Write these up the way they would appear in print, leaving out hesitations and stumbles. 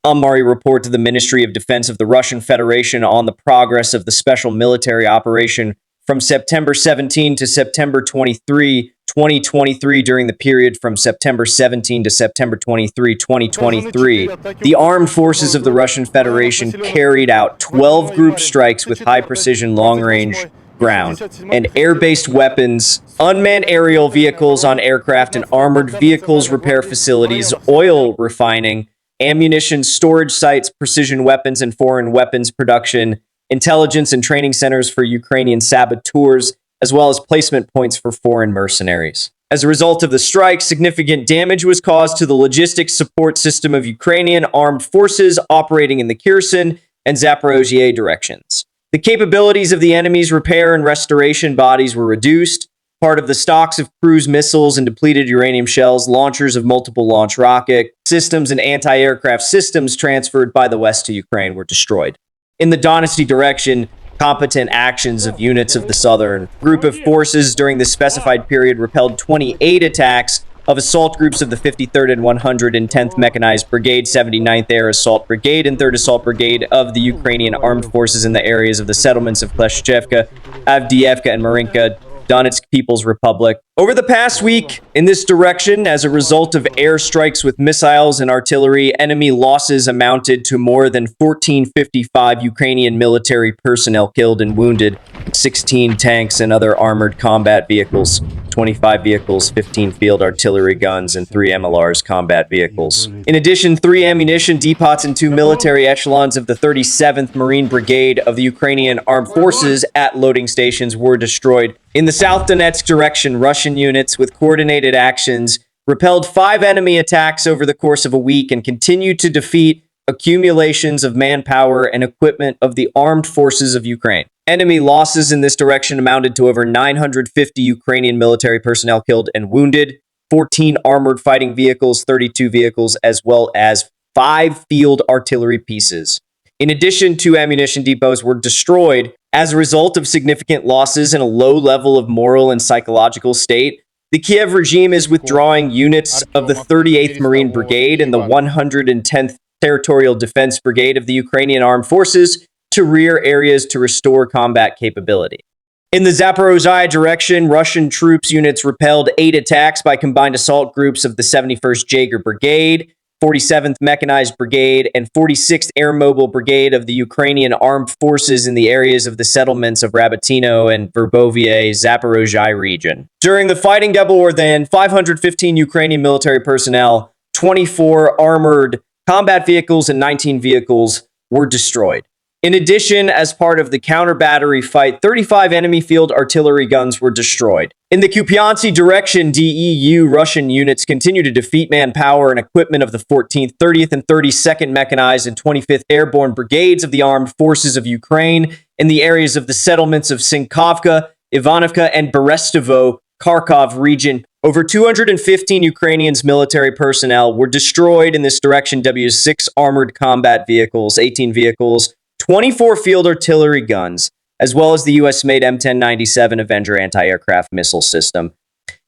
Amari report to the Ministry of Defense of the Russian Federation on the progress of the special military operation from September 17 to September 23, 2023. During the period from September 17 to September 23, 2023, the armed forces of the Russian Federation carried out 12 group strikes with high-precision long-range ground and air-based weapons, unmanned aerial vehicles on aircraft and armored vehicles repair facilities, oil refining, ammunition storage sites, precision weapons and foreign weapons production, intelligence and training centers for Ukrainian saboteurs, as well as placement points for foreign mercenaries. As a result of the strike, significant damage was caused to the logistics support system of Ukrainian armed forces operating in the Kherson and Zaporozhye directions. The capabilities of the enemy's repair and restoration bodies were reduced. Part of the stocks of cruise missiles and depleted uranium shells, launchers of multiple launch rocket systems, and anti-aircraft systems transferred by the West to Ukraine were destroyed. In the Donetsky direction, competent actions of units of the Southern Group of Forces during the specified period repelled 28 attacks of assault groups of the 53rd and 110th Mechanized Brigade, 79th Air Assault Brigade, and 3rd Assault Brigade of the Ukrainian Armed Forces in the areas of the settlements of Kleshchevka, Avdiivka, and Marinka, Donetsk People's Republic. Over the past week, in this direction, as a result of airstrikes with missiles and artillery, enemy losses amounted to more than 1,455 Ukrainian military personnel killed and wounded, 16 tanks and other armored combat vehicles, 25 vehicles, 15 field artillery guns, and 3 MLRs combat vehicles. In addition, 3 ammunition depots and 2 military echelons of the 37th Marine Brigade of the Ukrainian Armed Forces at loading stations were destroyed. In the South Donetsk direction, Russian units with coordinated actions repelled 5 enemy attacks over the course of a week and continued to defeat accumulations of manpower and equipment of the armed forces of Ukraine. Enemy losses in this direction amounted to over 950 Ukrainian military personnel killed and wounded, 14 armored fighting vehicles, 32 vehicles, as well as 5 field artillery pieces. In addition, 2 ammunition depots were destroyed as a result of significant losses and a low level of moral and psychological state. The Kiev regime is withdrawing units of the 38th Marine Brigade and the 110th Territorial Defense Brigade of the Ukrainian Armed Forces to rear areas to restore combat capability. In the Zaporozhye direction, Russian troops units repelled 8 attacks by combined assault groups of the 71st Jaeger Brigade, 47th Mechanized Brigade, and 46th Air Mobile Brigade of the Ukrainian Armed Forces in the areas of the settlements of Rabotino and Verbovie, Zaporozhye region. During the fighting, more than 515 Ukrainian military personnel, 24 armored combat vehicles, and 19 vehicles were destroyed. In addition, as part of the counter-battery fight, 35 enemy field artillery guns were destroyed. In the Kupiansk direction, DEU Russian units continue to defeat manpower and equipment of the 14th, 30th, and 32nd Mechanized and 25th Airborne Brigades of the Armed Forces of Ukraine in the areas of the settlements of Sinkovka, Ivanovka, and Berestovo, Kharkov region. Over 215 Ukrainians military personnel were destroyed in this direction. W6 armored combat vehicles, 18 vehicles, 24 field artillery guns, as well as the US-made M1097 Avenger anti-aircraft missile system.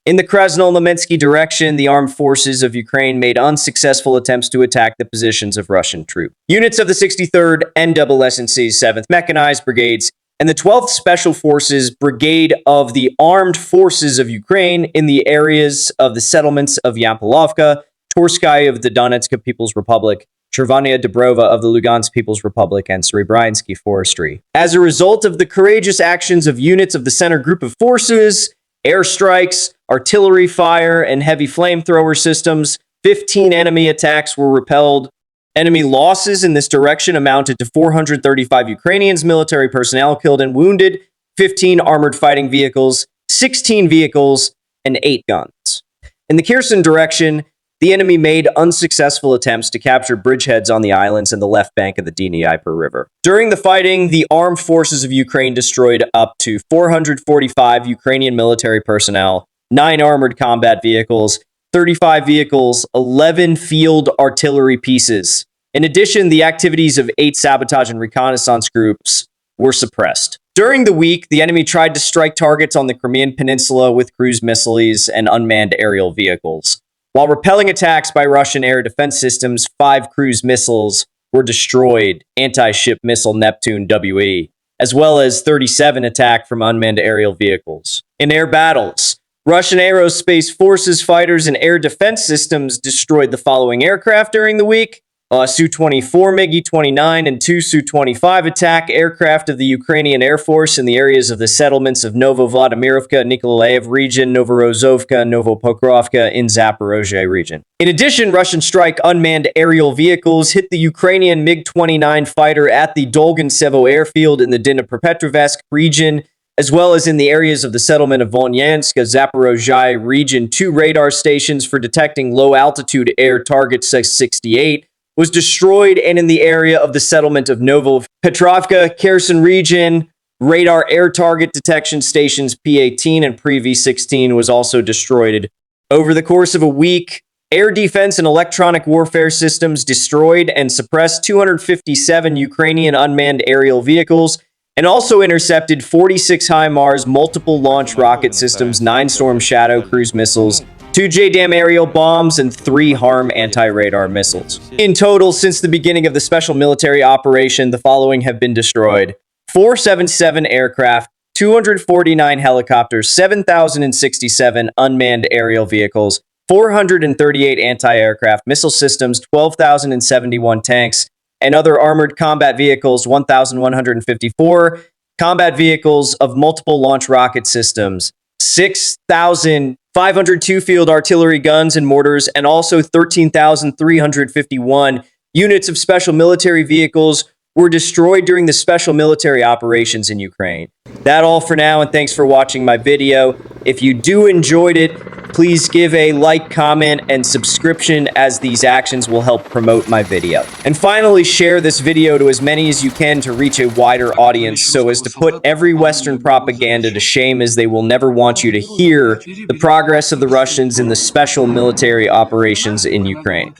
In the Krasnolamentsky direction, the armed forces of Ukraine made unsuccessful attempts to attack the positions of Russian troops. Units of the 63rd NSSC 7th Mechanized Brigades and the 12th Special Forces Brigade of the Armed Forces of Ukraine in the areas of the settlements of Yampolovka, Torskaya of the Donetsk People's Republic, Chervanya Dubrova of the Lugansk People's Republic, and Serebryansky Forestry. As a result of the courageous actions of units of the Center Group of Forces, airstrikes, artillery fire, and heavy flamethrower systems, 15 enemy attacks were repelled. Enemy losses in this direction amounted to 435 Ukrainians military personnel killed and wounded, 15 armored fighting vehicles, 16 vehicles, and 8 guns. In the Kherson direction, the enemy made unsuccessful attempts to capture bridgeheads on the islands and the left bank of the Dnieper River. During the fighting, the armed forces of Ukraine destroyed up to 445 Ukrainian military personnel, 9 armored combat vehicles, 35 vehicles, 11 field artillery pieces. In addition, the activities of 8 sabotage and reconnaissance groups were suppressed. During the week, the enemy tried to strike targets on the Crimean Peninsula with cruise missiles and unmanned aerial vehicles. While repelling attacks by Russian air defense systems, 5 cruise missiles were destroyed, anti-ship missile Neptune WE, as well as 37 attacked from unmanned aerial vehicles. In air battles, Russian Aerospace Forces fighters and air defense systems destroyed the following aircraft during the week: Su-24, MiG-29, and 2 Su-25 attack aircraft of the Ukrainian Air Force in the areas of the settlements of Novo-Vladimirovka, Nikolaev region, Novorozovka, Novopokrovka in Zaporozhye region. In addition, Russian strike unmanned aerial vehicles hit the Ukrainian MiG-29 fighter at the Dolgoncevo airfield in the Dnipropetrovsk region, as well as in the areas of the settlement of Volnyansk, Zaporozhye region. 2 radar stations for detecting low-altitude air targets 68 was destroyed, and in the area of the settlement of Novopetrovka, Kherson region, radar air target detection stations P-18 and Pre-V-16 was also destroyed. Over the course of a week, air defense and electronic warfare systems destroyed and suppressed 257 Ukrainian unmanned aerial vehicles, and also intercepted 46 HIMARS multiple launch rocket systems, 9 Storm Shadow cruise missiles, 2 JDAM aerial bombs, and 3 HARM anti-radar missiles. In total, since the beginning of the special military operation, the following have been destroyed: 477 aircraft, 249 helicopters, 7,067 unmanned aerial vehicles, 438 anti-aircraft missile systems, 12,071 tanks, and other armored combat vehicles, 1,154 combat vehicles of multiple launch rocket systems, 6,502 field artillery guns and mortars, and also 13,351 units of special military vehicles were destroyed during the special military operations in Ukraine. That all for now, and thanks for watching my video. If you do enjoyed it, please give a like, comment, and subscription, as these actions will help promote my video. And finally, share this video to as many as you can to reach a wider audience, so as to put every Western propaganda to shame, as they will never want you to hear the progress of the Russians in the special military operations in Ukraine.